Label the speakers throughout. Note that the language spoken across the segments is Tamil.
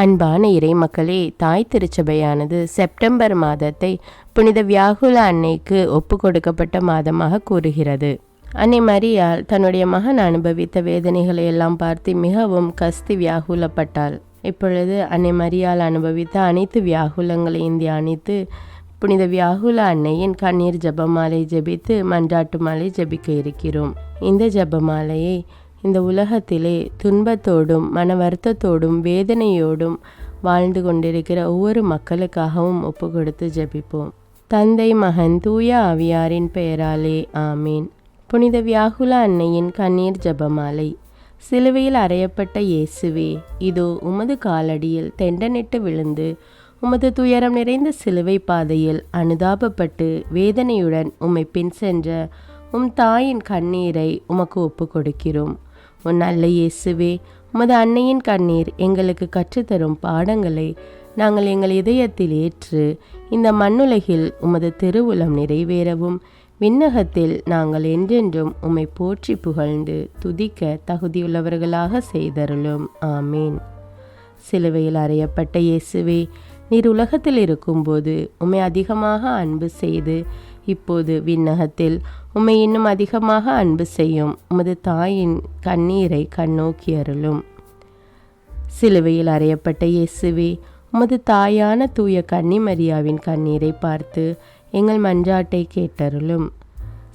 Speaker 1: அன்பான இறைமக்களே, தாய் திருச்சபையானது செப்டம்பர் மாதத்தை புனித வியாகுல அன்னைக்கு ஒப்பு கொடுக்கப்பட்ட மாதமாக கூறுகிறது. அன்னை மரியாள் தன்னுடைய மகன் அனுபவித்த வேதனைகளை எல்லாம் பார்த்து மிகவும் கஸ்தி வியாகுலப்பட்டாள். இப்பொழுது அன்னை மரியாள் அனுபவித்த அனைத்து வியாகுலங்களையும் தியானித்து புனித வியாகுல அன்னையின் கண்ணீர் ஜெபமாலை ஜெபித்து மன்றாட்டு மாலை ஜெபிக்க இருக்கிறோம். இந்த ஜெபமாலையை இந்த உலகத்திலே துன்பத்தோடும் மன வருத்தத்தோடும் வேதனையோடும் வாழ்ந்து கொண்டிருக்கிற ஒவ்வொரு மக்களுக்காகவும் ஒப்பு கொடுத்து ஜெபிப்போம். தந்தை, மகன், தூய ஆவியாரின் பெயராலே ஆமீன். புனித வியாகுல அன்னையின் கண்ணீர் ஜெபமாலை. சிலுவையில் அறையப்பட்ட இயேசுவே, இதோ உமது காலடியில் தெண்டனிட்டு விழுந்து உமது துயரம் நிறைந்த சிலுவை பாதையில் அனுதாபப்பட்டு வேதனையுடன் உம்மை பின் சென்ற உம் தாயின் கண்ணீரை உமக்கு ஒப்பு கொடுக்கிறோம். உன் நல்ல இயேசுவே, உமது அன்னையின் கண்ணீர் எங்களுக்கு கற்றுத்தரும் பாடங்களை நாங்கள் எங்கள் இதயத்தில் ஏற்று இந்த மண்ணுலகில் உமது திருவுளம் நிறைவேறவும் விண்ணகத்தில் நாங்கள் என்றென்றும் உம்மை போற்றி புகழ்ந்து துதிக்க தகுதியுள்ளவர்களாக செய்தருளும். ஆமீன். சிலுவையில் அறையப்பட்ட இயேசுவே, நீர் உலகத்தில் இருக்கும்போது உம்மை அதிகமாக அன்பு செய்து இப்போது விண்ணகத்தில் உம்மை இன்னும் அதிகமாக அன்பு செய்யும் உமது தாயின் கண்ணீரை கண்ணோக்கி அருளும். சிலுவையில் அறையப்பட்ட இயேசுவே, உமது தாயான தூய கன்னிமரியாவின் கண்ணீரை பார்த்து எங்கள் மன்றாட்டை கேட்டருளும்.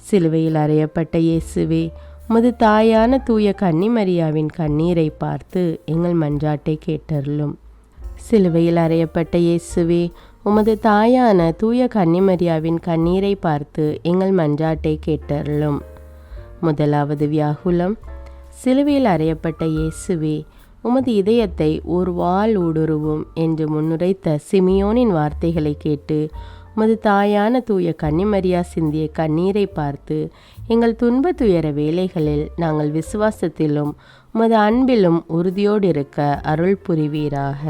Speaker 1: சிலுவையில் அறையப்பட்ட இயேசுவே, உமது தாயான தூய கன்னிமரியாவின் கண்ணீரை பார்த்து எங்கள் மன்றாட்டை கேட்டருளும். சிலுவையில் அறையப்பட்ட இயேசுவே, உமது தாயான தூய கன்னிமரியாவின் கண்ணீரை பார்த்து எங்கள் மன்றாட்டை கேட்டருளும். முதலாவது வியாகுலம். சிலுவையில் அறையப்பட்ட இயேசுவே, உமது இதயத்தை ஒரு வாள் ஊடுருவும் என்று முன்னுரைத்த சிமியோனின் வார்த்தைகளை கேட்டு உமது தாயான தூய கன்னிமரியா சிந்திய கண்ணீரை பார்த்து எங்கள் துன்ப துயர வேளைகளில் நாங்கள் விசுவாசத்திலும் உமது அன்பிலும் உறுதியோடு இருக்க அருள் புரிவீராக.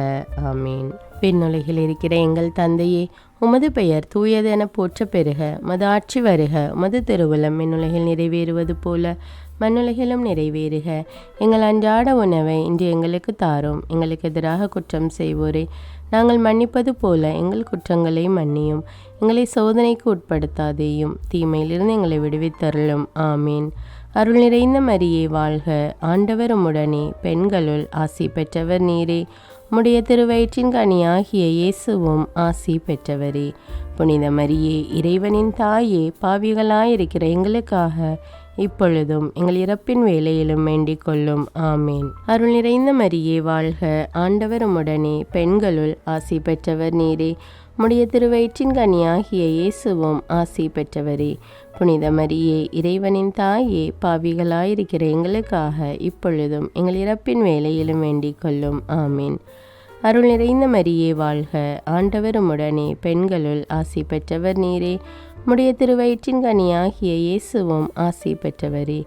Speaker 1: ஆமீன். விண்ணுலகில் இருக்கிற எங்கள் தந்தையே, உமது பெயர் தூயதென போற்ற பெறுக. உமது ஆட்சி வருக. உமது திருவுளம் விண்ணுலகில் நிறைவேறுவது போல மண்ணுலகிலும் நிறைவேறுக. எங்கள் அன்றாட உணவை இன்று எங்களுக்கு தாரும். எங்களுக்கு எதிராக குற்றம் செய்வோரை நாங்கள் மன்னிப்பது போல எங்கள் குற்றங்களை மன்னியும். எங்களை சோதனைக்கு உட்படுத்தாதேயும், தீமையிலிருந்து எங்களை விடுவித்தருளும். ஆமீன். அருள் நிறைந்த மரியே வாழ்க. ஆண்டவர் உம்முடனே, பெண்களுள் ஆசி பெற்றவர் நீரே. உம்முடைய திருவயிற்றின் கனியாகிய இயேசுவும் ஆசி பெற்றவரே. புனித மரியே, இறைவனின் தாயே, பாவிகளாயிருக்கிற எங்களுக்காக இப்பொழுதும் எங்கள் இறப்பின் வேளையிலும் வேண்டிக் கொள்ளும். ஆமீன். அருள் நிறைந்த மரியே வாழ்க. ஆண்டவர் உம்முடனே, பெண்களுள் ஆசி பெற்றவர் நீரே. உம்முடைய திருவயிற்றின் கனியாகிய இயேசுவும் ஆசி பெற்றவரே. புனித மரியே, இறைவனின் தாயே, பாவிகளாயிருக்கிற எங்களுக்காக இப்பொழுதும் எங்கள் இறப்பின் வேளையிலும் வேண்டிக் கொள்ளும். ஆமீன். அருள் நிறைந்த மரியே வாழ்க. ஆண்டவர் உம்முடனே, பெண்களுள் ஆசி பெற்றவர் நீரே. உம்முடைய திருவயிற்றின் கனியாகிய இயேசுவும் ஆசி பெற்றவரே.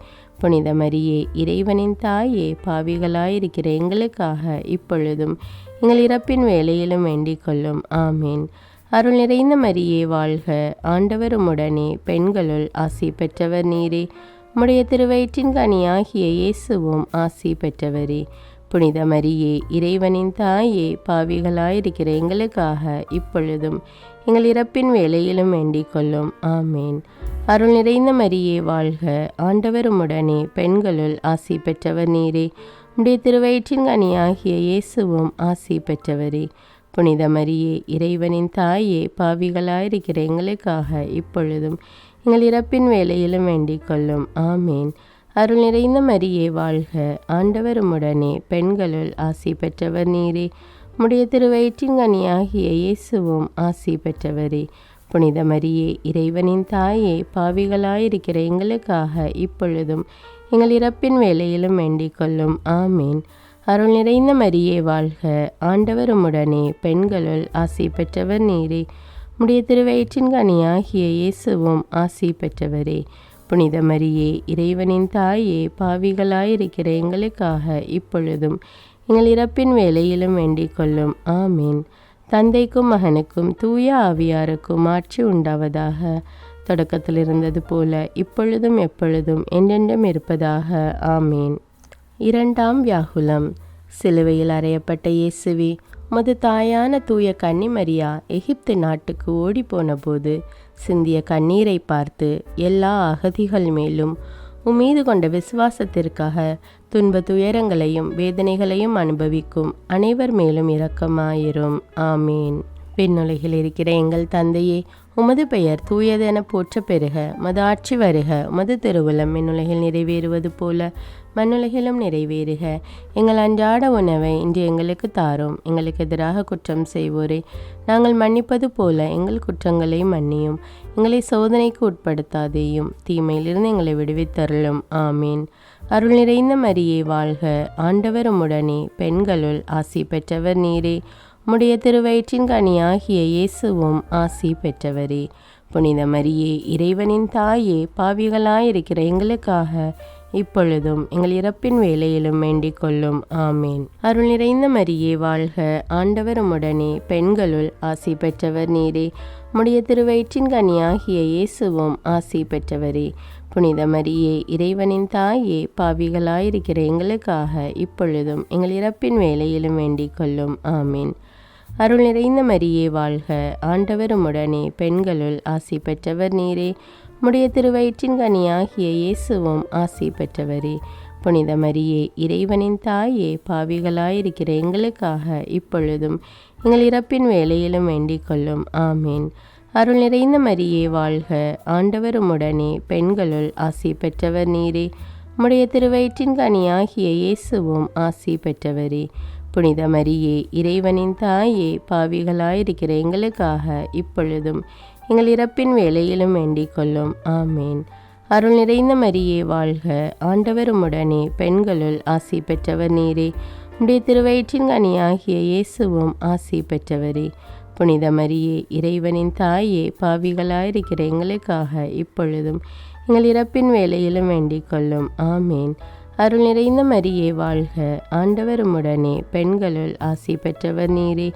Speaker 1: புனித மரியே, இறைவனின் தாயே, பாவிகளாயிருக்கிற எங்களுக்காக இப்பொழுதும் எங்கள் இறப்பின் வேளையிலும் வேண்டிக் கொள்ளும். ஆமீன். அருள் நிறைந்த மரியே வாழ்க. ஆண்டவர் உம்முடனே, பெண்களுள் ஆசி பெற்றவர் நீரே. உம்முடைய திருவயிற்றின் கனியாகிய இயேசுவும் ஆசி பெற்றவரே. புனித மரியே, இறைவனின் தாயே, பாவிகளாயிருக்கிற எங்களுக்காக இப்பொழுதும் எங்கள் இறப்பின் வேளையிலும் வேண்டிக் கொள்ளும். ஆமீன். அருள் நிறைந்த மரியே வாழ்க. ஆண்டவர் உம்முடனே, பெண்களுள் ஆசி பெற்றவர் நீரே. உம்முடைய திருவயிற்றின் கனியாகிய இயேசுவும் ஆசி பெற்றவரே. புனித மரியே, இறைவனின் தாயே, பாவிகளாயிருக்கிற எங்களுக்காக இப்பொழுதும் எங்கள் இறப்பின் வேளையிலும் வேண்டிக் கொள்ளும். ஆமீன். அருள் நிறைந்த மரியே வாழ்க. ஆண்டவர் உம்முடனே, பெண்களுள் ஆசி பெற்றவர் நீரே. உம்முடைய திருவயிற்றின் கனியாகிய இயேசுவும் ஆசி பெற்றவரே. புனித மரியே, இறைவனின் தாயே, பாவிகளாயிருக்கிற எங்களுக்காக இப்பொழுதும் எங்கள் இறப்பின் வேளையிலும் வேண்டிக் கொள்ளும். ஆமீன். அருள் நிறைந்த மரியே வாழ்க. ஆண்டவர் உம்முடனே, பெண்களுள் ஆசி பெற்றவர் நீரே. உம்முடைய திருவயிற்றின் கனியாகிய இயேசுவும் ஆசி பெற்றவரே. புனித மரியே, இறைவனின் தாயே, பாவிகளாயிருக்கிற எங்களுக்காக இப்பொழுதும் எங்கள் இறப்பின் வேளையிலும் வேண்டிக் கொள்ளும். ஆமீன். தந்தைக்கும் மகனுக்கும் தூய ஆவியாருக்கும் ஆட்சி உண்டாவதாக. தொடக்கத்தில் இருந்தது போல இப்பொழுதும் எப்பொழுதும் என்றென்றும் இருப்பதாக. ஆமீன். இரண்டாம் வியாகுலம். சிலுவையில் அறையப்பட்ட இயேசுவே, உமது தாயான தூய கன்னிமரியா எகிப்து நாட்டுக்கு ஓடிப்போன போது சிந்திய கண்ணீரை பார்த்து எல்லா அகதிகள் மேலும் உம்மீது கொண்ட விசுவாசத்திற்காக துன்ப துயரங்களையும் வேதனைகளையும் அனுபவிக்கும் அனைவர் மேலும் இரக்கமாயிரும். ஆமீன். விண்ணுலகில் இருக்கிற எங்கள் தந்தையே, உமது பெயர் தூயதென போற்ற பெறுக. உமது ஆட்சி வருக. உமது திருவுளம் விண்ணுலகில் நிறைவேறுவது போல மண்ணுலகிலும் நிறைவேறுக. எங்கள் அன்றாட உணவை இன்று எங்களுக்கு தாரும். எங்களுக்கு எதிராக குற்றம் செய்வோரை நாங்கள் மன்னிப்பது போல எங்கள் குற்றங்களை மன்னியும். எங்களை சோதனைக்கு உட்படுத்தாதேயும், தீமையிலிருந்து எங்களை விடுவித்தருளும். ஆமீன். அருள் நிறைந்த மரியே வாழ்க. ஆண்டவர் உம்முடனே, பெண்களுள் ஆசி பெற்றவர் நீரே. உம்முடைய திருவயிற்றின் கனியாகிய இயேசுவும் ஆசி பெற்றவரே. புனித மரியே, இறைவனின் தாயே, பாவிகளாயிருக்கிற எங்களுக்காக இப்பொழுதும் எங்கள் இறப்பின் வேளையிலும் வேண்டிக் கொள்ளும். ஆமீன். அருள் நிறைந்த மரியே வாழ்க. ஆண்டவர் உம்முடனே, பெண்களுள் ஆசி பெற்றவர் நீரே. உம்முடைய திருவயிற்றின் கனியாகிய இயேசுவும் ஆசி பெற்றவரே. புனித மரியே, இறைவனின் தாயே, பாவிகளாயிருக்கிற எங்களுக்காக இப்பொழுதும் எங்கள் இறப்பின் வேளையிலும் வேண்டிக் கொள்ளும். ஆமீன். அருள் நிறைந்த மரியே வாழ்க. ஆண்டவர் உம்முடனே, பெண்களுள் ஆசி பெற்றவர் நீரே. உம்முடைய திருவயிற்றின் கனியாகிய இயேசுவும் ஆசி பெற்றவரே. புனித மரியே, இறைவனின் தாயே, பாவிகளாயிருக்கிற எங்களுக்காக இப்பொழுதும் எங்கள் இறப்பின் வேளையிலும் வேண்டிக் கொள்ளும். ஆமீன். அருள் நிறைந்த மரியே வாழ்க. ஆண்டவர் உம்முடனே, பெண்களுள் ஆசி பெற்றவர் நீரே. உம்முடைய திருவயிற்றின் கனியாகிய இயேசுவும் ஆசி பெற்றவரே. புனித மரியே, இறைவனின் தாயே, பாவிகளாயிருக்கிற எங்களுக்காக இப்பொழுதும் எங்கள் இறப்பின் வேளையிலும் வேண்டிக் கொள்ளும். ஆமீன். அருள் நிறைந்த மரியே வாழ்க. ஆண்டவர் உம்முடனே, பெண்களுள் ஆசி பெற்றவர் நீரே. உம்முடைய திருவயிற்றின் கனியாகிய இயேசுவும் ஆசி பெற்றவரே. புனித மரியே, இறைவனின் தாயே, பாவிகளாயிருக்கிற எங்களுக்காக இப்பொழுதும் எங்கள் இறப்பின் வேளையிலும் வேண்டிக் கொள்ளும். ஆமீன். அருள் நிறைந்த மரியே வாழ்க. ஆண்டவர் உம்முடனே, பெண்களுள் ஆசி பெற்றவர் நீரே.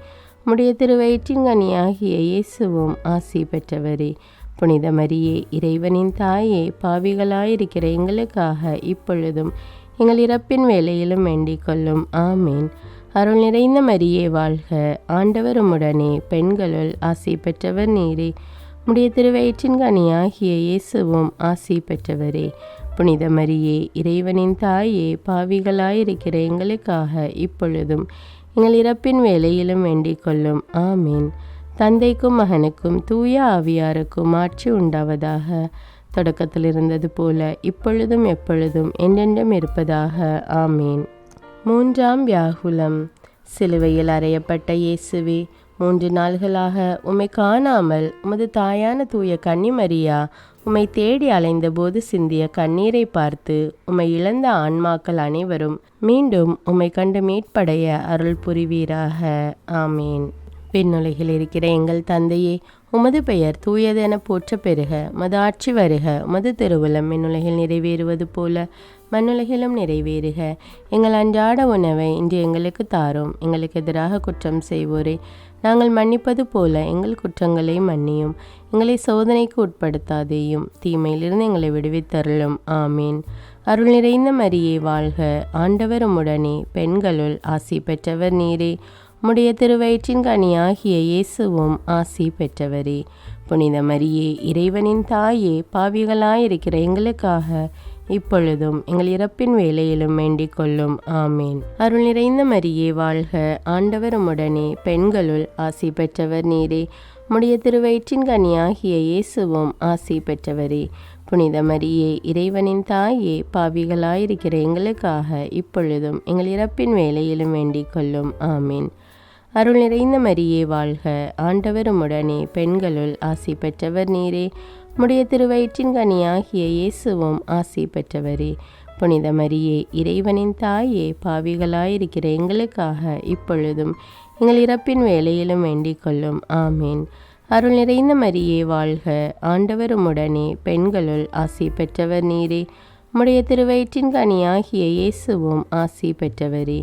Speaker 1: உம்முடைய திருவயிற்றின் கனியாகிய இயேசுவும் ஆசி பெற்றவரே. புனித மரியே, இறைவனின் தாயே, பாவிகளாயிருக்கிற எங்களுக்காக இப்பொழுதும் எங்கள் இறப்பின் வேளையிலும் வேண்டிக் கொள்ளும். ஆமீன். அருள் நிறைந்த மரியே வாழ்க. ஆண்டவர் உம்முடனே, பெண்களுள் ஆசி பெற்றவர் நீரே. உம்முடைய திருவயிற்றின் கனியாகிய இயேசுவும் ஆசி பெற்றவரே. புனித மரியே, இறைவனின் தாயே, பாவிகளாயிருக்கிற எங்களுக்காக இப்பொழுதும் எங்கள் இறப்பின் வேளையிலும் வேண்டிக் கொள்ளும். ஆமீன். தந்தைக்கும் மகனுக்கும் தூய ஆவியாருக்கும் ஆட்சி உண்டாவதாக. தொடக்கத்தில் இருந்தது போல இப்பொழுதும் எப்பொழுதும் என்றென்றும் இருப்பதாக. ஆமீன். 3ஆம் வியாகுலம். சிலுவையில் அறையப்பட்ட இயேசுவே, 3 நாள்களாக உம்மை காணாமல் உமது தாயான தூய கன்னிமரியா உம்மை தேடி அலைந்தபோது சிந்திய கண்ணீரை பார்த்து உம்மை இழந்த ஆன்மாக்கள் அனைவரும் மீண்டும் உம்மை கண்டு மீட்படைய அருள் புரிவீராக. ஆமீன். விண்ணுலகில் இருக்கிற எங்கள் தந்தையே, உமது பெயர் தூயதென போற்ற பெறுக. உமது ஆட்சி வருக. உமது திருவுளம் விண்ணுலகில் நிறைவேறுவது போல மண்ணுலகிலும் நிறைவேறுக. எங்கள் அன்றாட உணவை இன்று எங்களுக்கு தாரும். எங்களுக்கு எதிராக குற்றம் செய்வோரை நாங்கள் மன்னிப்பது போல எங்கள் குற்றங்களை மன்னியும். எங்களை சோதனைக்கு உட்படுத்தாதேயும், தீமையிலிருந்து எங்களை விடுவித்தருளும். ஆமீன். அருள் நிறைந்த மரியே வாழ்க. ஆண்டவர் உம்முடனே, பெண்களுள் ஆசி பெற்றவர் நீரே. உம்முடைய திருவயிற்றின் கனியாகிய இயேசுவும் ஆசி பெற்றவரே. புனித மரியே, இறைவனின் தாயே, பாவிகளாயிருக்கிற எங்களுக்காக இப்பொழுதும் எங்கள் இறப்பின் வேளையிலும் வேண்டிக் கொள்ளும். ஆமீன். அருள் நிறைந்த மரியே வாழ்க. ஆண்டவர் உம்முடனே, பெண்களுள் ஆசி பெற்றவர் நீரே. உம்முடைய திருவயிற்றின் கனியாகிய இயேசுவும் ஆசி பெற்றவரே. புனித மரியே, இறைவனின் தாயே, பாவிகளாயிருக்கிற எங்களுக்காக இப்பொழுதும் எங்கள் இறப்பின் வேளையிலும் வேண்டிக் கொள்ளும். ஆமீன். அருள் நிறைந்த மரியே வாழ்க. ஆண்டவர் உம்முடனே, பெண்களுள் ஆசி பெற்றவர் நீரே. உம்முடைய திருவயிற்றின் கனியாகிய இயேசுவும் ஆசி பெற்றவரே. புனித மரியே, இறைவனின் தாயே, பாவிகளாயிருக்கிற எங்களுக்காக இப்பொழுதும் எங்கள் இறப்பின் வேளையிலும் வேண்டிக் கொள்ளும். ஆமீன். அருள் நிறைந்த மரியே வாழ்க. ஆண்டவர் உம்முடனே, பெண்களுள் ஆசி பெற்றவர் நீரே. உம்முடைய திருவயிற்றின் கனியாகிய இயேசுவும் ஆசி பெற்றவரே.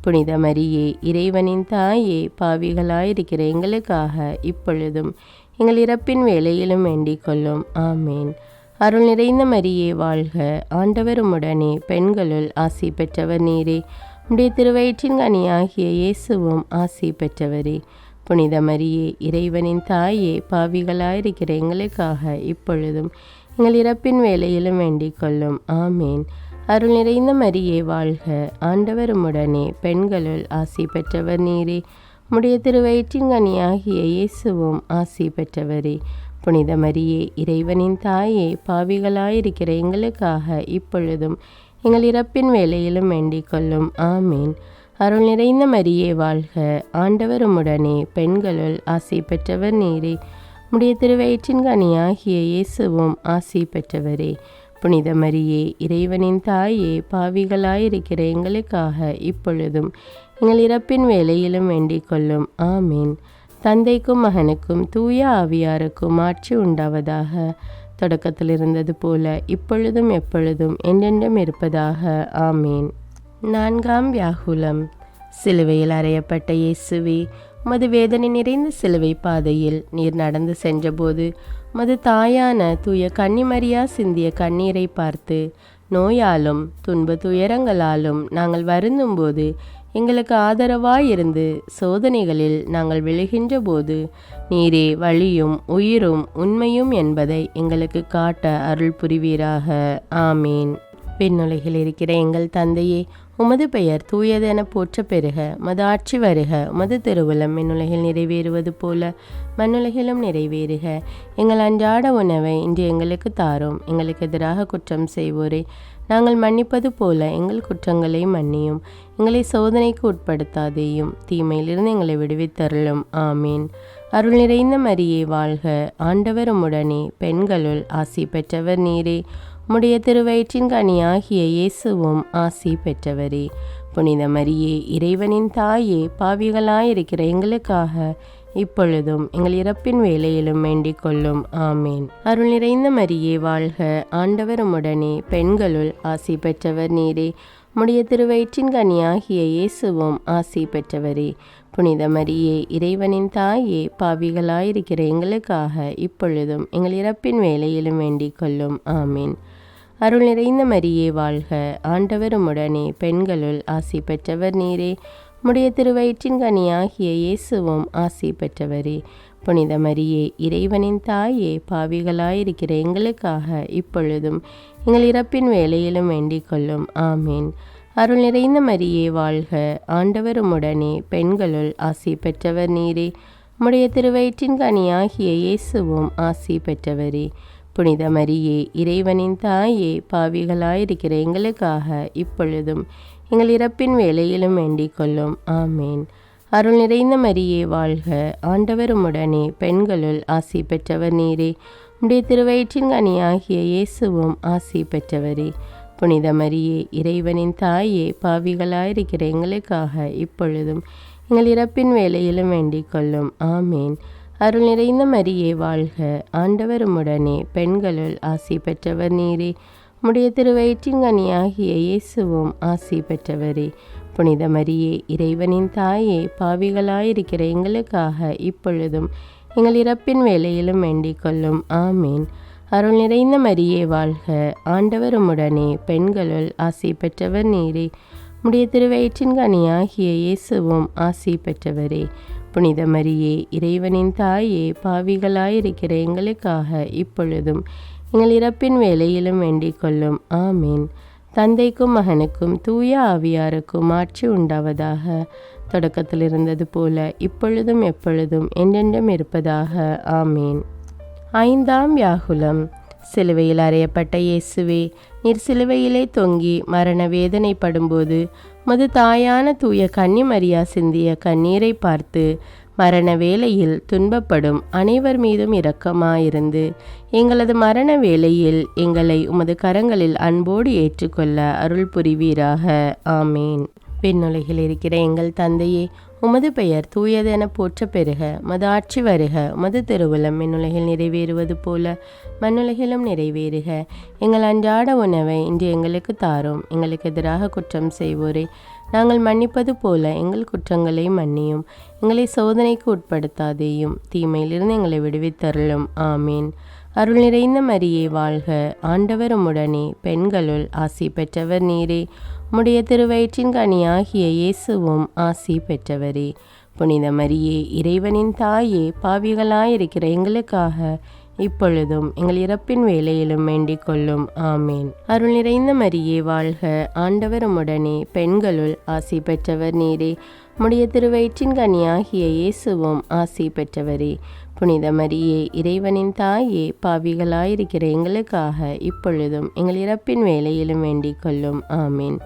Speaker 1: புனித மரியே, இறைவனின் தாயே, பாவிகளாயிருக்கிற எங்களுக்காக இப்பொழுதும் எங்கள் இறப்பின் வேளையிலும் வேண்டிக் கொள்ளும். ஆமீன். அருள் நிறைந்த மரியே வாழ்க. ஆண்டவர் உம்முடனே, பெண்களுள் ஆசி பெற்றவர் நீரே. உடைய திருவயிற்றின் கனியாகிய இயேசுவும் ஆசி பெற்றவரே. புனித மரியே, இறைவனின் தாயே, பாவிகளாயிருக்கிற எங்களுக்காக இப்பொழுதும் எங்கள் இறப்பின் வேளையிலும் வேண்டிக் கொள்ளும். ஆமேன். அருள் நிறைந்த மரியே வாழ்க, ஆண்டவர் உம்முடனே, பெண்களுள் ஆசி பெற்றவர் நீரே. உம்முடைய திருவயிற்றின் கனியாகிய இயேசுவும் ஆசி பெற்றவரே. புனித மரியே, இறைவனின் தாயே, பாவிகளாயிருக்கிற எங்களுக்காக இப்பொழுதும் எங்கள் இறப்பின் வேளையிலும் வேண்டிக் கொள்ளும். ஆமேன். அருள் நிறைந்த மரியே வாழ்க, ஆண்டவர் உம்முடனே, பெண்களுள் ஆசி பெற்றவர் நீரே. உம்முடைய திருவயிற்றின் கனியாகிய இயேசுவும் ஆசி பெற்றவரே. புனித மரியே, இறைவனின் தாயே, பாவிகளாயிருக்கிற எங்களுக்காக இப்பொழுதும் எங்கள் இறப்பின் வேளையிலும் வேண்டிக் கொள்ளும். ஆமேன். தந்தைக்கும் மகனுக்கும் தூய ஆவியாருக்கும் ஆட்சி உண்டாவதாக. தொடக்கத்தில் இருந்தது போல இப்பொழுதும் எப்பொழுதும் என்றென்றும் இருப்பதாக. ஆமேன். 4ஆம் வியாகுலம். சிலுவையில் அறையப்பட்ட இயேசுவே, உமது வேதனை நிறைந்த சிலுவை பாதையில் நீர் நடந்து சென்றபோது உமது தாயான தூய கன்னிமரியா சிந்திய கண்ணீரை பார்த்து, நோயாலும் துன்ப துயரங்களாலும் நாங்கள் வருந்தும்போது எங்களுக்கு ஆதரவாயிருந்து சோதனைகளில் நாங்கள் விழுகின்ற போது நீரே வழியும் உயிரும் உண்மையும் என்பதை எங்களுக்கு காட்ட அருள் புரிவீராக. ஆமீன். விண்ணுலகில் இருக்கிற எங்கள் தந்தையே, உமது பெயர் தூயதென போற்ற பெறுக. உமது ஆட்சி வருக. உமது திருவுளம் விண்ணுலகில் நிறைவேறுவது போல மண்ணுலகிலும் நிறைவேறுக. எங்கள் அன்றாட உணவை இன்று எங்களுக்கு தாரும். எங்களுக்கு எதிராக குற்றம் செய்வோரை நாங்கள் மன்னிப்பது போல எங்கள் குற்றங்களை மன்னியும். எங்களை சோதனைக்கு உட்படுத்தாதேயும், தீமையிலிருந்து எங்களை விடுவித்தருளும். ஆமீன். அருள் நிறைந்த மரியே வாழ்க, ஆண்டவர் உம்முடனே, பெண்களுள் ஆசி பெற்றவர் நீரே. உம்முடைய திருவயிற்றின் கனியாகிய இயேசுவும் ஆசி பெற்றவரே. புனித மரியே, இறைவனின் தாயே, பாவிகளாயிருக்கிற எங்களுக்காக இப்பொழுதும் எங்கள் இறப்பின் வேளையிலும் வேண்டிக் கொள்ளும். ஆமேன். அருள் நிறைந்த மரியே வாழ்க, ஆண்டவர் உம்முடனே, பெண்களுள் ஆசி பெற்றவர் நீரே. உம்முடைய திருவயிற்றின் கனியாகிய இயேசுவும் ஆசி பெற்றவரே. புனித மரியே, இறைவனின் தாயே, பாவிகளாயிருக்கிற எங்களுக்காக இப்பொழுதும் எங்கள் இறப்பின் வேளையிலும் வேண்டிக் கொள்ளும். ஆமீன். அருள் நிறைந்த மரியே வாழ்க, ஆண்டவர் உம்முடனே, பெண்களுள் ஆசி பெற்றவர் நீரே. உம்முடைய திருவயிற்றின் கனியாகிய இயேசுவும் ஆசி பெற்றவரே. புனித மரியே, இறைவனின் தாயே, பாவிகளாயிருக்கிற எங்களுக்காக இப்பொழுதும் எங்கள் இறப்பின் வேளையிலும் வேண்டிக் கொள்ளும். ஆமீன். அருள் நிறைந்த மரியே வாழ்க, ஆண்டவர் உம்முடனே, பெண்களுள் ஆசி பெற்றவர் நீரே. உம்முடைய திருவயிற்றின் கனியாகிய இயேசுவும் ஆசி பெற்றவரே. புனித மரியே, இறைவனின் தாயே, பாவிகளாயிருக்கிற எங்களுக்காக இப்பொழுதும் எங்கள் இறப்பின் வேளையிலும் வேண்டிக் கொள்ளும். ஆமேன். அருள் நிறைந்த மரியே வாழ்க, ஆண்டவர் உம்முடனே, பெண்களுள் ஆசி பெற்றவர் நீரே. உம்முடைய திருவயிற்றின் கனியாகிய இயேசுவும் ஆசி பெற்றவரே. புனித மரியே, இறைவனின் தாயே, பாவிகளாயிருக்கிற எங்களுக்காக இப்பொழுதும் எங்கள் இறப்பின் வேளையிலும் வேண்டிக் கொள்ளும். ஆமேன். அருள் நிறைந்த மரியே வாழ்க, ஆண்டவர் உம்முடனே, பெண்களுள் ஆசி பெற்றவர் நீரே. உம்முடைய திருவயிற்றின் கனியாகிய இயேசுவும் ஆசி பெற்றவரே. புனித மரியே, இறைவனின் தாயே, பாவிகளாயிருக்கிற எங்களுக்காக இப்பொழுதும் எங்கள் இறப்பின் வேளையிலும் வேண்டிக் கொள்ளும். ஆமீன். அருள் நிறைந்த மரியே வாழ்க, ஆண்டவர் உம்முடனே, பெண்களுள் ஆசி பெற்றவர் நீரே. உம்முடைய திருவயிற்றின் கனியாகிய இயேசுவும் ஆசி பெற்றவரே. புனித மரியே, இறைவனின் தாயே, பாவிகளாயிருக்கிற எங்களுக்காக இப்பொழுதும் எங்கள் இறப்பின் வேளையிலும் வேண்டிக் கொள்ளும். ஆமீன். தந்தைக்கும் மகனுக்கும் தூய ஆவியாருக்கும் ஆட்சி உண்டாவதாக. தொடக்கத்தில் இருந்தது போல இப்பொழுதும் எப்பொழுதும் என்றென்றும் இருப்பதாக. ஆமீன். 5ஆம் வியாகுலம். சிலுவையில் அறையப்பட்ட இயேசுவே, நீர் சிலுவையிலே தொங்கி மரண வேதனைப்படும்போது மது தாயான தூய கன்னிமரியா சிந்திய கண்ணீரை பார்த்து மரண வேளையில் துன்பப்படும் அனைவர் மீதும் இரக்கமாயிருந்து எங்களது மரண வேளையில் எங்களை உமது கரங்களில் அன்போடு ஏற்றுக்கொள்ள அருள் புரிவீராக. ஆமேன். விண்ணுலகில் இருக்கிற எங்கள் தந்தையே, உமது பெயர் தூயதென போற்ற பெறுக. உமது ஆட்சி வருக. உமது திருவுளம் விண்ணுலகில் நிறைவேறுவது போல மண்ணுலகிலும் நிறைவேறுக. எங்கள் அன்றாட உணவை இன்று எங்களுக்கு தாரும். எங்களுக்கு எதிராக குற்றம் செய்வோரை நாங்கள் மன்னிப்பது போல எங்கள் குற்றங்களை மன்னியும். எங்களை சோதனைக்கு உட்படுத்தாதேயும், தீமையிலிருந்து எங்களை விடுவித்தருளும். ஆமீன். அருள் நிறைந்த மரியே வாழ்க, ஆண்டவர் உம்முடனே, பெண்களுள் ஆசி பெற்றவர் நீரே. உம்முடைய திருவயிற்றின் கனியாகிய இயேசுவும் ஆசி பெற்றவரே. புனித மரியே, இறைவனின் தாயே, பாவிகளாயிருக்கிற எங்களுக்காக இப்பொழுதும் எங்கள் இறப்பின் வேளையிலும் வேண்டிக் கொள்ளும். ஆமேன். அருள் நிறைந்த மரியே வாழ்க, ஆண்டவர் உம்முடனே, பெண்களுள் ஆசி பெற்றவர் நீரே. உம்முடைய திருவயிற்றின் கனியாகிய இயேசுவும் ஆசி பெற்றவரே. புனித மரியே, இறைவனின் தாயே, பாவிகளாயிருக்கிற எங்களுக்காக இப்பொழுதும் எங்கள் இறப்பின் வேளையிலும் வேண்டிக் கொள்ளும். ஆமீன்.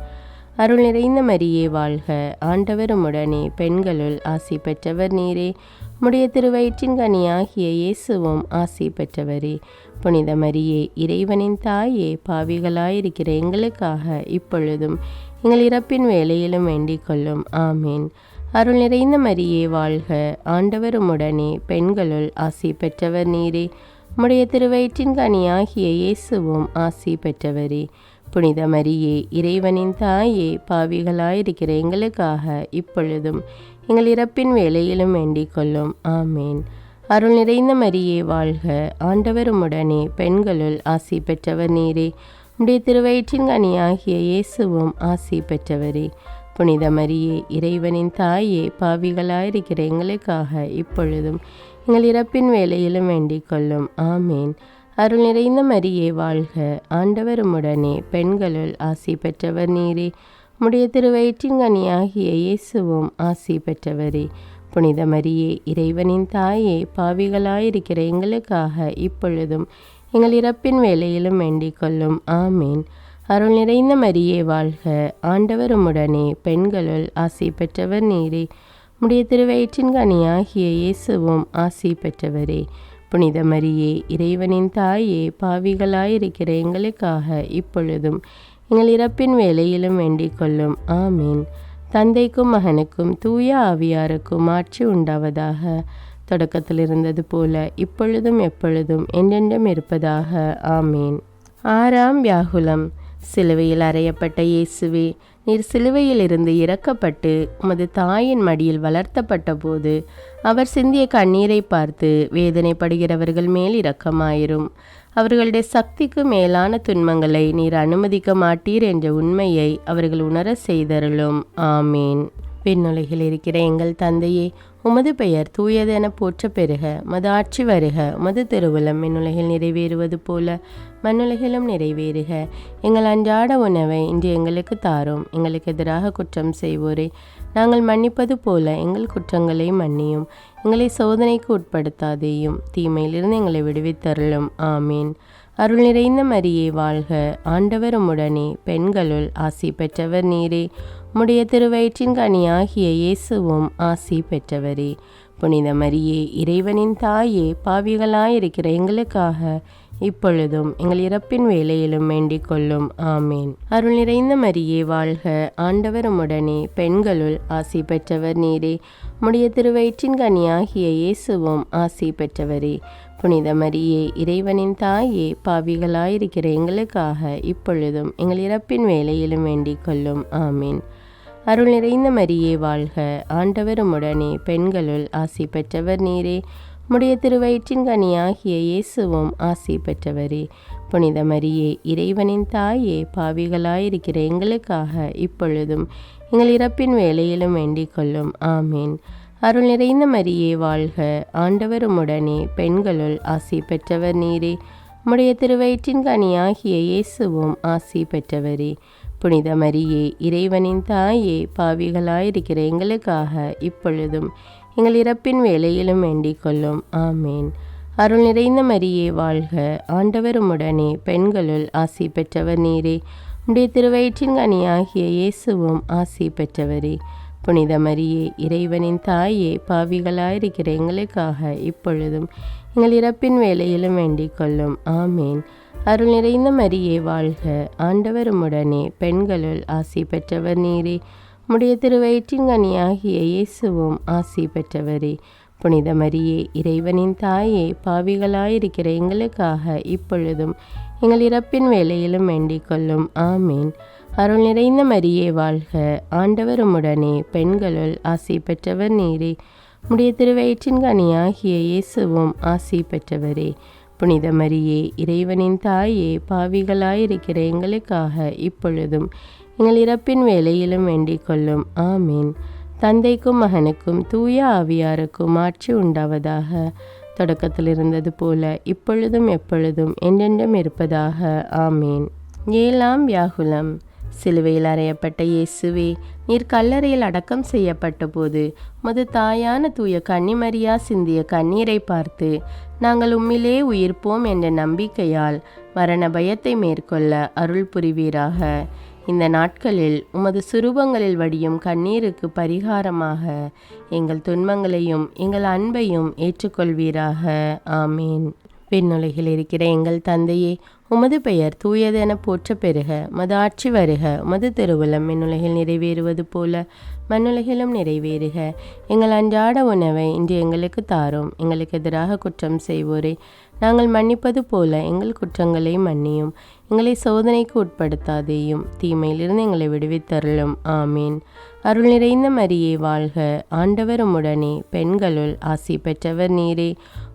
Speaker 1: அருள் நிறைந்த மரியே வாழ்க, ஆண்டவர் உம்முடனே, பெண்களுள் ஆசி பெற்றவர் நீரே. உம்முடைய திருவயிற்றின் கனியாகிய இயேசுவும் ஆசி பெற்றவரே. புனித மரியே, இறைவனின் தாயே, பாவிகளாயிருக்கிற எங்களுக்காக இப்பொழுதும் எங்கள் இறப்பின் வேளையிலும் வேண்டிக் கொள்ளும். ஆமீன். அருள் நிறைந்த மரியே வாழ்க, ஆண்டவர் உம்முடனே, பெண்களுள் ஆசி பெற்றவர் நீரே. உம்முடைய திருவயிற்றின் கனியாகிய இயேசுவும் ஆசி பெற்றவரே. புனித மரியே, இறைவனின் தாயே, பாவிகளாயிருக்கிற எங்களுக்காக இப்பொழுதும் எங்கள் இறப்பின் வேளையிலும் வேண்டிக் கொள்ளும். ஆமேன். அருள் நிறைந்த மரியே வாழ்க, ஆண்டவர் உம்முடனே, பெண்களுள் ஆசி பெற்றவர் நீரே. உம்முடைய திருவயிற்றின் கனியாகிய இயேசுவும் ஆசி பெற்றவரே. புனித மரியே, இறைவனின் தாயே, பாவிகளாயிருக்கிற எங்களுக்காக இப்பொழுதும் எங்கள் இறப்பின் வேளையிலும் வேண்டிக் கொள்ளும். ஆமேன். அருள் நிறைந்த மரியே வாழ்க, ஆண்டவர் உம்முடனே, பெண்களுள் ஆசி பெற்றவர் நீரே. உம்முடைய திருவயிற்றின் கனியாகிய இயேசுவும் ஆசி பெற்றவரே. புனித மரியே, இறைவனின் தாயே, பாவிகளாயிருக்கிற எங்களுக்காக இப்பொழுதும் எங்கள் இறப்பின் வேளையிலும் வேண்டிக் கொள்ளும். ஆமேன். அருள் நிறைந்த மரியே வாழ்க, ஆண்டவர் உம்முடனே, பெண்களுள் ஆசி பெற்றவர் நீரே. உம்முடைய திருவயிற்றின் கனியாகிய இயேசுவும் ஆசி பெற்றவரே. புனித மரியே, இறைவனின் தாயே, பாவிகளாயிருக்கிற எங்களுக்காக இப்பொழுதும் எங்கள் இறப்பின் வேளையிலும் வேண்டிக் கொள்ளும். ஆமீன். தந்தைக்கும் மகனுக்கும் தூய ஆவியாருக்கும் ஆட்சி உண்டாவதாக. தொடக்கத்தில் இருந்தது போல இப்பொழுதும் எப்பொழுதும் என்றென்றும் இருப்பதாக. ஆமீன். ஆறாம் வியாகுலம். சிலுவையில் அறையப்பட்ட இயேசுவே, நீர் சிலுவையில் இருந்து இறக்கப்பட்டு உமது தாயின் மடியில் வளர்த்தப்பட்ட போது அவர் சிந்திய கண்ணீரை பார்த்து வேதனைப்படுகிறவர்கள் மேல் இரக்கமாயிரும். அவர்களுடைய சக்திக்கு மேலான துன்பங்களை நீர் அனுமதிக்க மாட்டீர் என்ற உண்மையை அவர்கள் உணர செய்தருளும். ஆமீன். விண்ணுலகில் இருக்கிற எங்கள் தந்தையே, உமது பெயர் தூயதென போற்ற பெறுக. உமது ஆட்சி வருக. உமது திருவுளம் விண்ணுலகில் நிறைவேறுவது போல மண்ணுலகிலும் நிறைவேறுக. எங்கள் அன்றாட உணவை இன்று எங்களுக்கு தாரும். எங்களுக்கு எதிராக குற்றம் செய்வோரை நாங்கள் மன்னிப்பது போல எங்கள் குற்றங்களை மன்னியும். எங்களை சோதனைக்கு உட்படுத்தாதேயும், தீமையிலிருந்து எங்களை விடுவித்தருளும். ஆமீன். அருள் நிறைந்த மரியே வாழ்க, ஆண்டவர் உம்முடனே, பெண்களுள் ஆசி பெற்றவர் நீரே. உம்முடைய திருவயிற்றின் கனியாகிய இயேசுவும் ஆசி பெற்றவரே. புனித மரியே, இறைவனின் தாயே, பாவிகளாயிருக்கிற எங்களுக்காக இப்பொழுதும் எங்கள் இறப்பின் வேளையிலும் வேண்டிக் கொள்ளும். ஆமீன். அருள் நிறைந்த மரியே வாழ்க, ஆண்டவர் உம்முடனே, பெண்களுள் ஆசி பெற்றவர் நீரே. உம்முடைய திருவயிற்றின் கனியாகிய இயேசுவும் ஆசி பெற்றவரே. புனித மரியே, இறைவனின் தாயே, பாவிகளாயிருக்கிற எங்களுக்காக இப்பொழுதும் எங்கள் இறப்பின் வேளையிலும் வேண்டிக் கொள்ளும். ஆமீன். அருள் நிறைந்த மரியே வாழ்க, ஆண்டவர் உம்முடனே, பெண்களுள் ஆசி பெற்றவர் நீரே. உம்முடைய திருவயிற்றின் கனியாகிய இயேசுவும் ஆசி பெற்றவரே. புனித மரியே, இறைவனின் தாயே, பாவிகளாயிருக்கிற எங்களுக்காக இப்பொழுதும் எங்கள் இறப்பின் வேளையிலும் வேண்டிக் கொள்ளும். ஆமீன். அருள் நிறைந்த மரியே வாழ்க, ஆண்டவர் உம்முடனே, பெண்களுள் ஆசி பெற்றவர் நீரே. உம்முடைய திருவயிற்றின் கனியாகிய இயேசுவும் ஆசி பெற்றவரே. புனித மரியே, இறைவனின் தாயே, பாவிகளாயிருக்கிற எங்களுக்காக இப்பொழுதும் எங்கள் இறப்பின் வேளையிலும் வேண்டிக் கொள்ளும். ஆமீன். அருள் நிறைந்த மரியே வாழ்க, ஆண்டவர் உம்முடனே, பெண்களுள் ஆசி பெற்றவர் நீரே. உம்முடைய திருவயிற்றின் கனியாகிய இயேசுவும் ஆசி பெற்றவரே. புனித மரியே, இறைவனின் தாயே, பாவிகளாயிருக்கிற எங்களுக்காக இப்பொழுதும் எங்கள் இறப்பின் வேளையிலும் வேண்டிக் கொள்ளும். ஆமீன். அருள் நிறைந்த மரியே வாழ்க, ஆண்டவர் உம்முடனே, பெண்களுள் ஆசி பெற்றவர் நீரே. உம்முடைய திருவயிற்றின் கனியாகிய இயேசுவும் ஆசி பெற்றவரே. புனித மரியே, இறைவனின் தாயே, பாவிகளாயிருக்கிற எங்களுக்காக இப்பொழுதும் எங்கள் இறப்பின் வேளையிலும் வேண்டிக் கொள்ளும். ஆமீன். அருள் நிறைந்த மரியே வாழ்க, ஆண்டவர் உம்முடனே, பெண்களுள் ஆசி பெற்றவர் நீரே. உம்முடைய திருவயிற்றின் கனியாகிய இயேசுவும் ஆசி பெற்றவரே. புனித மரியே, இறைவனின் தாயே, பாவிகளாயிருக்கிற எங்களுக்காக இப்பொழுதும் எங்கள் இறப்பின் வேளையிலும் வேண்டிக் கொள்ளும். ஆமீன். தந்தைக்கும் மகனுக்கும் தூய ஆவியாருக்கும் ஆட்சி உண்டாவதாக. தொடக்கத்தில் இருந்தது போல இப்பொழுதும் எப்பொழுதும் என்றென்றும் இருப்பதாக. ஆமீன். 7ஆம் வியாகுலம். சிலுவையில் அறையப்பட்ட இயேசுவே, நீர் கல்லறையில் அடக்கம் செய்யப்பட்ட போது உமது தாயான தூய கன்னிமரியா சிந்திய கண்ணீரை பார்த்து நாங்கள் உம்மிலே உயிர்ப்போம் என்ற நம்பிக்கையால் மரண பயத்தை மேற்கொள்ள அருள் புரிவீராக. இந்த நாட்களில் உமது சுரூபங்களில் வடியும் கண்ணீருக்கு பரிகாரமாக எங்கள் துன்பங்களையும் எங்கள் அன்பையும் ஏற்றுக்கொள்வீராக. ஆமீன். விண்ணுலகில் இருக்கிற எங்கள் தந்தையே, உமது பெயர் தூயதென போற்ற பெறுக. உமது ஆட்சி வருக. உமது திருவுளம் விண்ணுலகில் நிறைவேறுவது போல மண்ணுலகிலும் நிறைவேறுக. எங்கள் அன்றாட உணவை இன்று எங்களுக்கு தாரும். எங்களுக்கு எதிராக குற்றம் செய்வோரை நாங்கள் மன்னிப்பது போல எங்கள் குற்றங்களை மன்னியும். எங்களை சோதனைக்கு உட்படுத்தாதேயும், தீமையிலிருந்து எங்களை விடுவித்தருளும். ஆமீன். அருள் நிறைந்த மரியே வாழ்க. ஆண்டவர் உம்முடனே, பெண்களுள் ஆசி பெற்றவர் நீரே.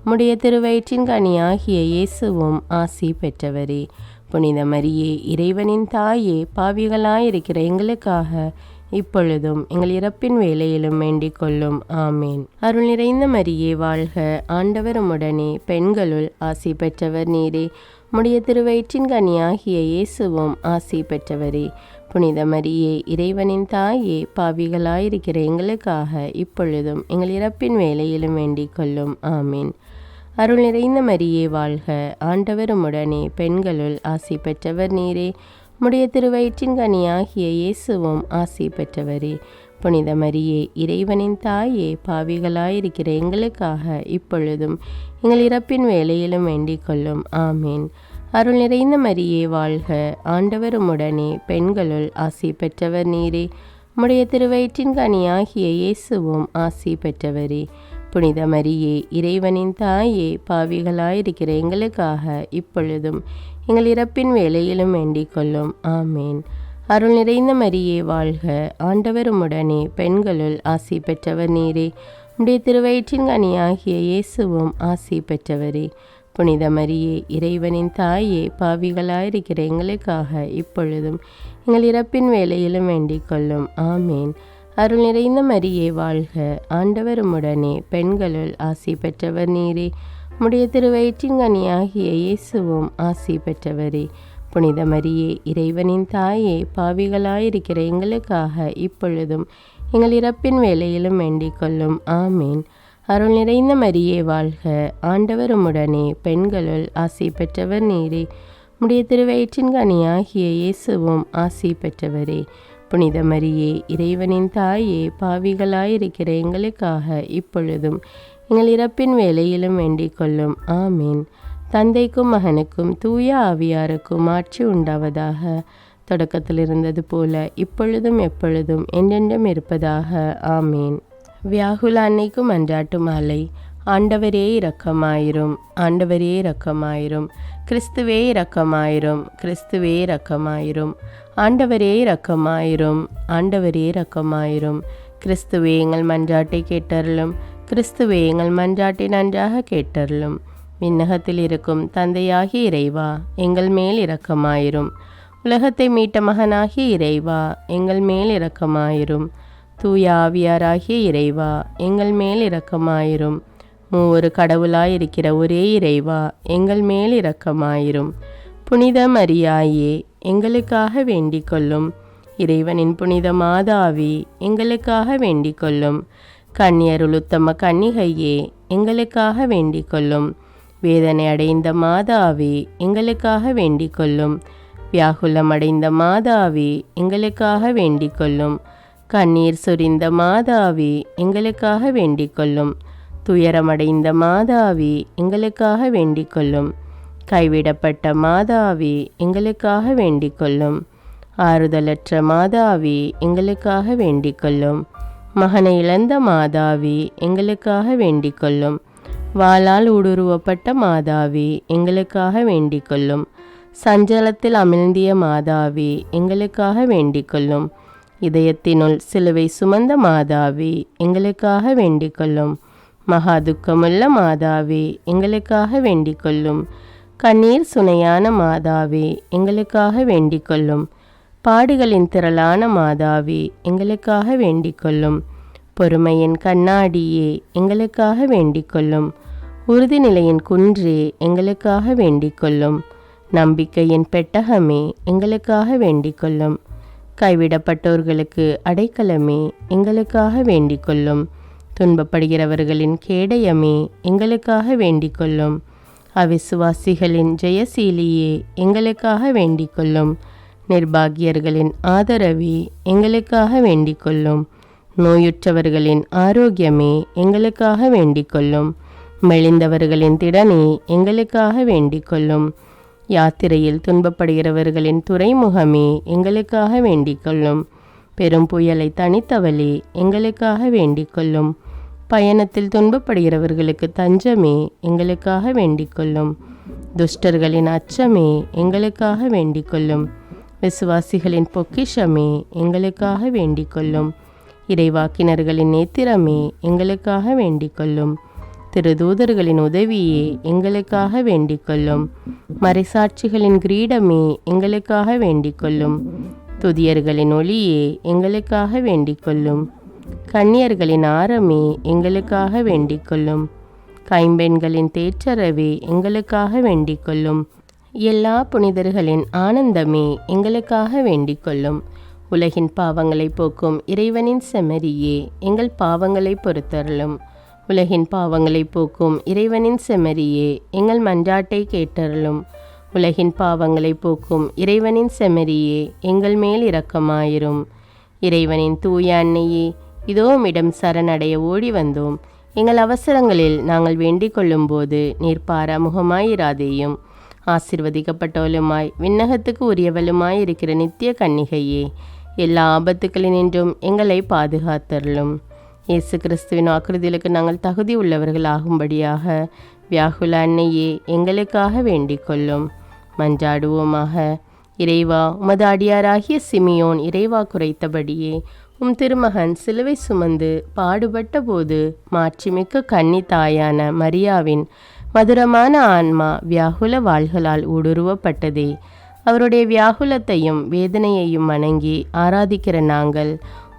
Speaker 1: உம்முடைய திருவயிற்றின் கனியாகிய இயேசுவும் ஆசி பெற்றவரே. புனித மரியே, இறைவனின் தாயே, பாவிகளாயிருக்கிற எங்களுக்காக இப்பொழுதும் எங்கள் இறப்பின் வேளையிலும் வேண்டிக் கொள்ளும். ஆமீன். அருள் நிறைந்த மரியே வாழ்க. ஆண்டவர் உம்முடனே, பெண்களுள் ஆசி பெற்றவர் நீரே. உம்முடைய திருவயிற்றின் கனியாகிய இயேசுவும் ஆசி பெற்றவரே. புனித மரியே, இறைவனின் தாயே, பாவிகளாயிருக்கிற எங்களுக்காக இப்பொழுதும் எங்கள் இறப்பின் வேளையிலும் வேண்டிக் கொள்ளும். ஆமீன். அருள் நிறைந்த மரியே வாழ்க. ஆண்டவர் உம்முடனே, பெண்களுள் ஆசி பெற்றவர் நீரே. உம்முடைய திருவயிற்றின் கனியாகிய இயேசுவும் ஆசி பெற்றவரே. புனித மரியே, இறைவனின் தாயே, பாவிகளாயிருக்கிற எங்களுக்காக இப்பொழுதும் எங்கள் இறப்பின் வேளையிலும் வேண்டிக் கொள்ளும். ஆமீன். அருள் நிறைந்த மரியே வாழ்க. ஆண்டவர் உம்முடனே, பெண்களுள் ஆசி பெற்றவர் நீரே. உம்முடைய திருவயிற்றின் கனியாகிய இயேசுவும் ஆசி பெற்றவரே. புனித மரியே, இறைவனின் தாயே, பாவிகளாயிருக்கிற எங்களுக்காக இப்பொழுதும் எங்கள் இறப்பின் வேளையிலும் வேண்டிக் கொள்ளும். ஆமீன். அருள் நிறைந்த மரியே வாழ்க. ஆண்டவர் உம்முடனே, பெண்களுள் ஆசி பெற்றவர் நீரே. உம்முடைய திருவயிற்றின் கனியாகிய இயேசுவும் ஆசி பெற்றவரே. புனித மரியே, இறைவனின் தாயே, பாவிகளாயிருக்கிற எங்களுக்காக இப்பொழுதும் எங்கள் இறப்பின் வேளையிலும் வேண்டிக் கொள்ளும். ஆமீன். அருள் நிறைந்த மரியே வாழ்க. ஆண்டவர் உம்முடனே, பெண்களுள் ஆசி பெற்றவர் நீரே. உம்முடைய திருவயிற்றின் கனியாகிய இயேசுவும் ஆசி பெற்றவரே. புனித மரியே, இறைவனின் தாயே, பாவிகளாயிருக்கிற எங்களுக்காக இப்பொழுதும் எங்கள் இறப்பின் வேளையிலும் வேண்டிக் கொள்ளும். ஆமீன். அருள் நிறைந்த மரியே வாழ்க. ஆண்டவர் உம்முடனே, பெண்களுள் ஆசி பெற்றவர் நீரே. உம்முடைய திருவயிற்றின் கனியாகிய இயேசுவும் ஆசி பெற்றவரே. புனித மரியே, இறைவனின் தாயே, பாவிகளாயிருக்கிற எங்களுக்காக இப்பொழுதும் எங்கள் இறப்பின் வேளையிலும் வேண்டிக் கொள்ளும். ஆமீன். தந்தைக்கும் மகனுக்கும் தூய ஆவியாருக்கும் ஆட்சி உண்டாவதாக. தொடக்கத்தில் இருந்தது போல இப்பொழுதும் எப்பொழுதும் என்றென்றும் இருப்பதாக. ஆமீன். வியாகுல அன்னைக்கும் மன்றாட்டு மாலை. ஆண்டவரே இரக்கமாயிரும். ஆண்டவரே இரக்கமாயிரும். கிறிஸ்துவே இரக்கமாயிரும். கிறிஸ்துவே இரக்கமாயிரும். ஆண்டவரே இரக்கமாயிரும். ஆண்டவரே இரக்கமாயிரும். கிறிஸ்துவே எங்கள் மன்றாட்டை கேட்டருளும். கிறிஸ்துவே எங்கள் மன்றாட்டை நன்றாக கேட்டருளும். விண்ணகத்தில் இருக்கும் தந்தையாகிய இறைவா, எங்கள் மேல் இரக்கமாயிரும். உலகத்தை மீட்ட மகனாகிய இறைவா, எங்கள் மேல் இரக்கமாயிரும். தூய ஆவியாராகிய இறைவா, எங்கள் மேல் இரக்கமாயிரும். மூவொரு கடவுளாயிருக்கிற ஒரே இறைவா, எங்கள் மேல் இரக்கமாயிரும். புனித மரியாயே, எங்களுக்காக வேண்டிக் கொள்ளும். இறைவனின் புனித மாதாவே, எங்களுக்காக வேண்டிக் கொள்ளும். கன்னியருள் உத்தம கன்னிகையே, எங்களுக்காக வேண்டிக் கொள்ளும். வேதனை அடைந்த மாதாவே, எங்களுக்காக வேண்டிக் கொள்ளும். வியாகுலம் அடைந்த மாதாவே, எங்களுக்காக வேண்டிக் கொள்ளும். கண்ணீர் சொரிந்த மாதாவே, எங்களுக்காக வேண்டிக் கொள்ளும். துயரமடைந்த மாதாவே, எங்களுக்காக வேண்டிக் கொள்ளும். கைவிடப்பட்ட மாதாவே, எங்களுக்காக வேண்டிக் கொள்ளும். ஆறுதலற்ற மாதாவே, எங்களுக்காக வேண்டிக் கொள்ளும். மகனை இழந்த மாதாவே, எங்களுக்காக வேண்டிக் கொள்ளும். வாளால் ஊடுருவப்பட்ட மாதாவே, எங்களுக்காக வேண்டிக் கொள்ளும். சஞ்சலத்தில் அமிழ்ந்திய மாதாவே, எங்களுக்காக வேண்டிக் கொள்ளும். இதயத்தினுள் சிலுவை சுமந்த மாதாவே, எங்களுக்காக வேண்டிக் கொள்ளும். மகா துக்கமுள்ள மாதாவே எங்களுக்காக வேண்டிக் கொள்ளும். கண்ணீர் சுனையான மாதாவே எங்களுக்காக வேண்டிக் கொள்ளும். பாடுகளின் திரளான மாதாவே எங்களுக்காக வேண்டிக் கொள்ளும். பொறுமையின் கண்ணாடியே எங்களுக்காக வேண்டிக் கொள்ளும். உறுதிநிலையின் குன்றே எங்களுக்காக வேண்டிக் கொள்ளும். நம்பிக்கையின் பெட்டகமே எங்களுக்காக வேண்டிக் கொள்ளும். கைவிடப்பட்டோர்களுக்கு அடைக்கலமே எங்களுக்காக வேண்டிக் கொள்ளும். துன்பப்படுகிறவர்களின் கேடயமே எங்களுக்காக வேண்டிக் கொள்ளும். அவிசுவாசிகளின் ஜெயசீலியே எங்களுக்காக வேண்டிக் கொள்ளும். நிர்பாகியர்களின் ஆதரவே எங்களுக்காக வேண்டிக் கொள்ளும். நோயுற்றவர்களின் ஆரோக்கியமே எங்களுக்காக வேண்டிக் கொள்ளும். மெலிந்தவர்களின் திடனே எங்களுக்காக வேண்டிக் கொள்ளும். யாத்திரையில் துன்பப்படுகிறவர்களின் துறைமுகமே எங்களுக்காக வேண்டிக் கொள்ளும். பெரும் புயலை தனித்தவளே எங்களுக்காக வேண்டிக் கொள்ளும். பயணத்தில் துன்பப்படுகிறவர்களுக்கு தஞ்சமே எங்களுக்காக வேண்டிக் கொள்ளும். துஷ்டர்களின் அச்சமே எங்களுக்காக வேண்டிக் கொள்ளும். விசுவாசிகளின் பொக்கிஷமே எங்களுக்காக வேண்டிக் கொள்ளும். இறைவாக்கினர்களின் நேத்திரமே எங்களுக்காக வேண்டிக் கொள்ளும். திருதூதர்களின் உதவியே எங்களுக்காக வேண்டிக் கொள்ளும். மறைசாட்சிகளின் கிரீடமே எங்களுக்காக வேண்டிக் கொள்ளும். துதியர்களின் ஒளியே எங்களுக்காக வேண்டிக் கொள்ளும். கன்னியர்களின் ஆரமே எங்களுக்காக வேண்டிக் கொள்ளும். கைம்பெண்களின் தேற்றரவே எங்களுக்காக வேண்டிக் கொள்ளும். எல்லா புனிதர்களின் ஆனந்தமே எங்களுக்காக வேண்டிக் கொள்ளும். உலகின் பாவங்களை போக்கும் இறைவனின் செம்மறியே எங்கள் பாவங்களை பொறுத்தருளும். உலகின் பாவங்களை போக்கும் இறைவனின் செம்மறியே எங்கள் மன்றாட்டை கேட்டருளும். உலகின் பாவங்களை போக்கும் இறைவனின் செம்மறியே எங்கள் மேல் இரக்கமாயிரும். இறைவனின் தூய அன்னையே, இதோ உம்மிடம் சரணடைய ஓடி வந்தோம். எங்கள் அவசரங்களில் நாங்கள் வேண்டிக் கொள்ளும் போது நீர் பாராமுகமாயிராதேயும். ஆசிர்வதிக்கப்பட்டவளுமாய் விண்ணகத்துக்கு உரியவளுமாய் இருக்கிற நித்திய கன்னிகையே, எல்லா ஆபத்துக்களினின்றும் எங்களை பாதுகாத்தருளும். இயேசு கிறிஸ்துவின் வாக்குறுதிகளுக்கு நாங்கள் தகுதி உள்ளவர்கள் ஆகும்படியாக வியாகுல அன்னையே எங்களுக்காக வேண்டிக் கொள்ளும். மன்றாடுவோமாக. இறைவா, உமது அடியாராகிய சிமியோன் இறைவா குறைத்தபடியே உம் திருமகன் சிலுவை சுமந்து பாடுபட்ட போது மாட்சிமிக்க கன்னி தாயான மரியாவின் மதுரமான ஆன்மா வியாகுல வாள்களால் ஊடுருவப்பட்டதே. அவருடைய வியாகுலத்தையும் வேதனையையும் வணங்கி ஆராதிக்கிற நாங்கள்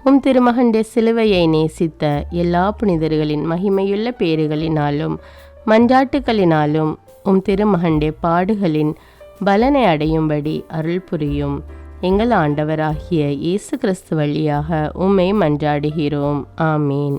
Speaker 1: உம் திருமகனுடைய சிலுவையை நேசித்த எல்லா புனிதர்களின் மகிமையுள்ள பேறுகளினாலும் மன்றாட்டுக்களினாலும் உம் திருமகனுடைய பாடுகளின் பலனை அடையும்படி அருள் புரியும். எங்கள் ஆண்டவராகிய இயேசு கிறிஸ்து வழியாக உம்மை மன்றாடுகிறோம். ஆமீன்.